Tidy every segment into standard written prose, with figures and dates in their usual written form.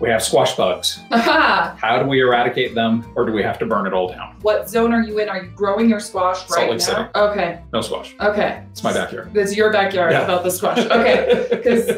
We have squash bugs. Aha! How do we eradicate them, or do we have to burn it all down? What zone are you in? Are you growing your squash right now? Salt Lake City. Okay. No squash. Okay. It's my backyard. It's your backyard Yeah. about the squash. Okay. Because,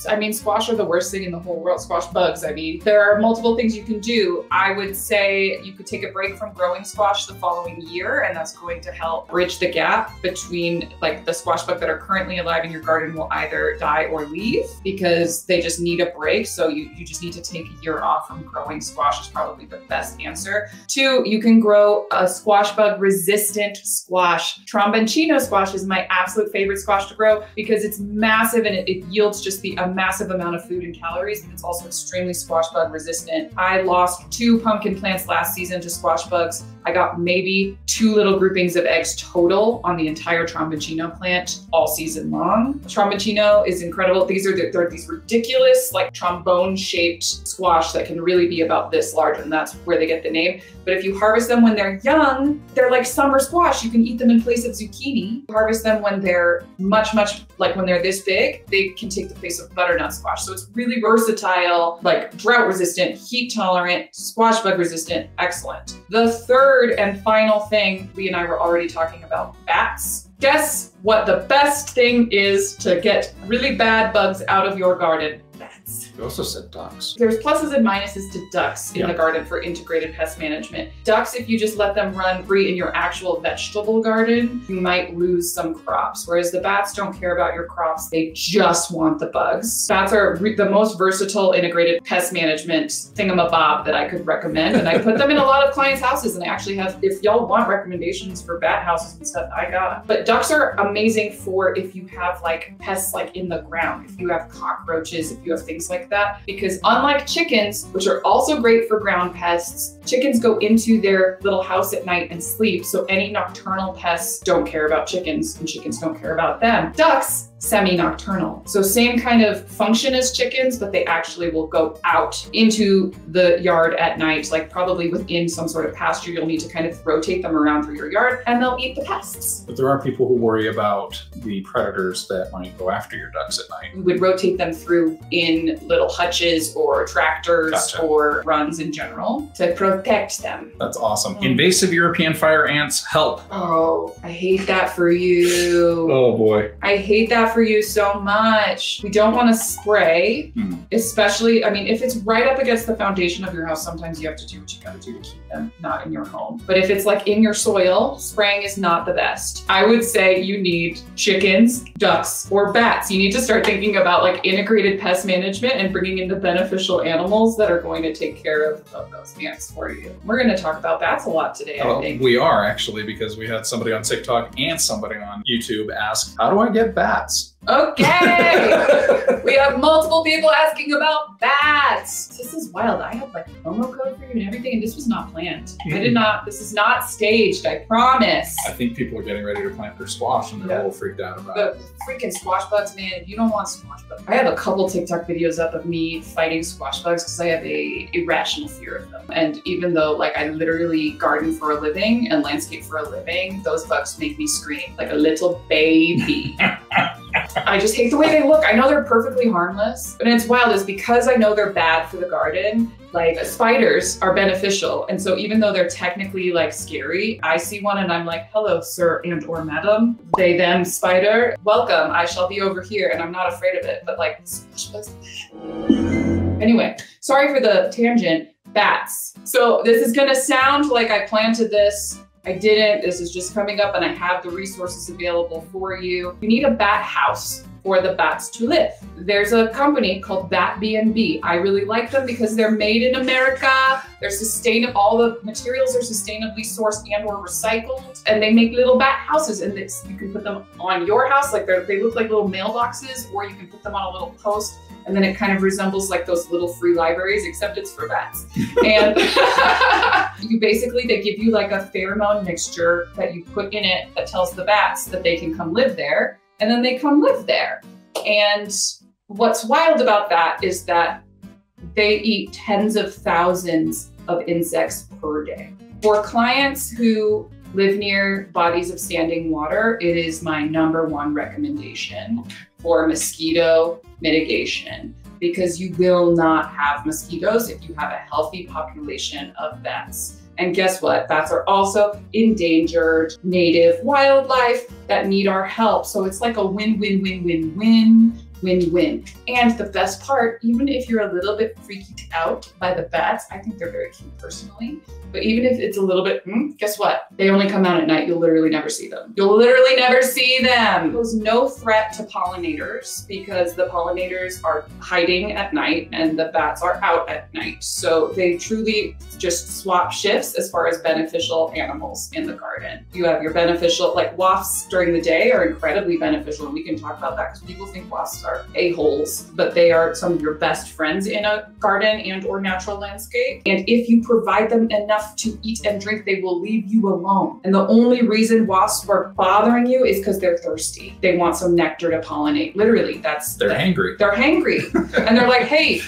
I mean, squash are the worst thing in the whole world. Squash bugs, I mean. There are multiple things you can do. I would say you could take a break from growing squash the following year, and that's going to help bridge the gap between like the squash bug that are currently alive in your garden will either die or leave because they just need a break. So you just need to take a year off from growing squash is probably the best answer. 2, you can grow a squash bug resistant squash. Tromboncino squash is my absolute favorite squash to grow because it's massive and it yields just a massive amount of food and calories, but it's also extremely squash bug resistant. I lost 2 pumpkin plants last season to squash bugs. I got maybe 2 little groupings of eggs total on the entire Tromboncino plant all season long. Tromboncino is incredible. They're these ridiculous, like trombone-shaped squash that can really be about this large, and that's where they get the name. But if you harvest them when they're young, they're like summer squash. You can eat them in place of zucchini. Harvest them when they're much, like when they're this big, they can take the place of butternut squash. So it's really versatile, like drought resistant, heat tolerant, squash bug resistant, excellent. The third and final thing, Lee and I were already talking about bats. Guess what the best thing is to get really bad bugs out of your garden? Bats. You also said ducks. There's pluses and minuses to ducks in the garden for integrated pest management. Ducks, if you just let them run free in your actual vegetable garden, you might lose some crops. Whereas the bats don't care about your crops. They just want the bugs. Bats are the most versatile integrated pest management thingamabob that I could recommend. And I put them in a lot of clients' houses. And I actually have, if y'all want recommendations for bat houses and stuff, I got them. But ducks are amazing for if you have like pests like in the ground, if you have cockroaches, if you have things like that, because unlike chickens, which are also great for ground pests, chickens go into their little house at night and sleep. So any nocturnal pests don't care about chickens and chickens don't care about them. Ducks, semi-nocturnal. So same kind of function as chickens, but they actually will go out into the yard at night, like probably within some sort of pasture. You'll need to kind of rotate them around through your yard and they'll eat the pests. But there are people who worry about the predators that might go after your ducks at night. We would rotate them through in little hutches or tractors Gotcha. or runs in general to protect them. That's awesome. Invasive European fire ants help. Oh, I hate that for you. Oh boy. I hate that for you so much. We don't want to spray, especially, I mean, if it's right up against the foundation of your house, sometimes you have to do what you gotta do to keep them not in your home. But if it's like in your soil, spraying is not the best. I would say you need chickens, ducks, or bats. You need to start thinking about like integrated pest management and bringing in the beneficial animals that are going to take care of those ants for you. We're going to talk about bats a lot today, I think. We are actually, because we had somebody on TikTok and somebody on YouTube ask, how do I get bats? Okay, we have multiple people asking about bats. This is wild. I have like a promo code for you and everything, and this was not planned. This is not staged, I promise. I think people are getting ready to plant their squash and they're a little freaked out about it. The freaking squash bugs, man, you don't want squash bugs. I have a couple TikTok videos up of me fighting squash bugs because I have a irrational fear of them. And even though like I literally garden for a living and landscape for a living, those bugs make me scream like a little baby. I just hate the way they look. I know they're perfectly harmless, but it's wild is because I know they're bad for the garden. Like spiders are beneficial. And so even though they're technically like scary, I see one and I'm like, hello, sir and or madam, they, them, spider, welcome. I shall be over here and I'm not afraid of it. But like, anyway, sorry for the tangent. Bats. So this is gonna sound like I planted this. I didn't. This is just coming up and I have the resources available for you. You need a bat house for the bats to live. There's a company called BatBnB. I really like them because they're made in America. They're sustainable. All the materials are sustainably sourced and or recycled. And they make little bat houses and you can put them on your house. Like they look like little mailboxes, or you can put them on a little post. And then it kind of resembles like those little free libraries, except it's for bats. And they give you like a pheromone mixture that you put in it that tells the bats that they can come live there. And then they come live there. And what's wild about that is that they eat tens of thousands of insects per day. For clients who live near bodies of standing water, it is my #1 recommendation for mosquito mitigation. because you will not have mosquitoes if you have a healthy population of bats. And guess what? Bats are also endangered native wildlife that need our help. So it's like a win-win-win-win-win. Win-win. And the best part, even if you're a little bit freaked out by the bats, I think they're very cute personally, but even if it's a little bit, guess what? They only come out at night. You'll literally never see them. You'll literally never see them. There's no threat to pollinators because the pollinators are hiding at night and the bats are out at night. So they truly just swap shifts as far as beneficial animals in the garden. You have your beneficial, like wasps during the day are incredibly beneficial. And we can talk about that because people think wasps are a-holes, but they are some of your best friends in a garden and or natural landscape. And if you provide them enough to eat and drink, they will leave you alone. And the only reason wasps are bothering you is because they're thirsty. They want some nectar to pollinate. Literally, they're hangry. They're hangry. And they're like, hey,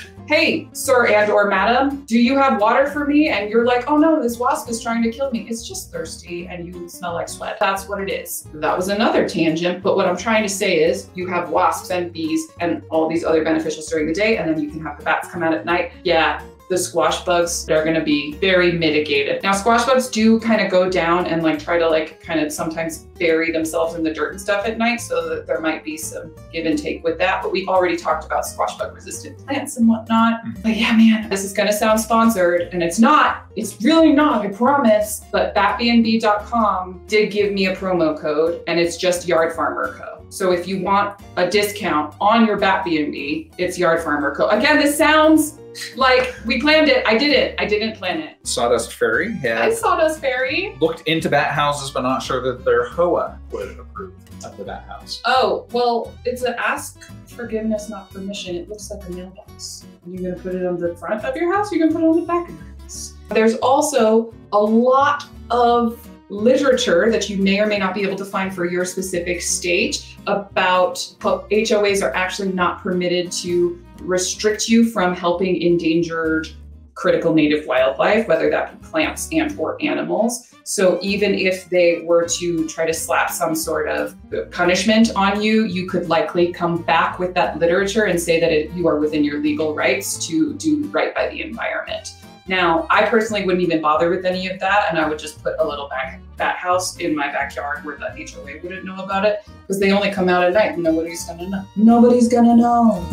sir and or madam, do you have water for me? And you're like, oh no, this wasp is trying to kill me. It's just thirsty and you smell like sweat. That's what it is. That was another tangent, but what I'm trying to say is you have wasps and bees and all these other beneficials during the day, and then you can have the bats come out at night. Yeah. The squash bugs, they're gonna be very mitigated. Now, squash bugs do kind of go down and like try to like kind of sometimes bury themselves in the dirt and stuff at night, so that there might be some give and take with that. But we already talked about squash bug resistant plants and whatnot. But yeah, man, this is gonna sound sponsored and it's not, it's really not, I promise. But BatBnB.com did give me a promo code and it's just YardFarmerco. So if you want a discount on your BatBnB, it's YardFarmerco. Again, this sounds like we planned it. I didn't plan it. Sawdust Fairy Hi, Sawdust Fairy. Looked into bat houses, but not sure that their HOA would approve of the bat house. Oh, well, it's an ask forgiveness, not permission. It looks like a mailbox. Are you gonna put it on the front of your house? Or are you gonna put it on the back of your house? There's also a lot of literature that you may or may not be able to find for your specific state about HOAs are actually not permitted to restrict you from helping endangered critical native wildlife, whether that be plants and or animals. So even if they were to try to slap some sort of punishment on you, you could likely come back with that literature and say that you are within your legal rights to do right by the environment. Now, I personally wouldn't even bother with any of that, and I would just put a little bat house in my backyard where the HOA wouldn't know about it, because they only come out at night and nobody's gonna know. Nobody's gonna know.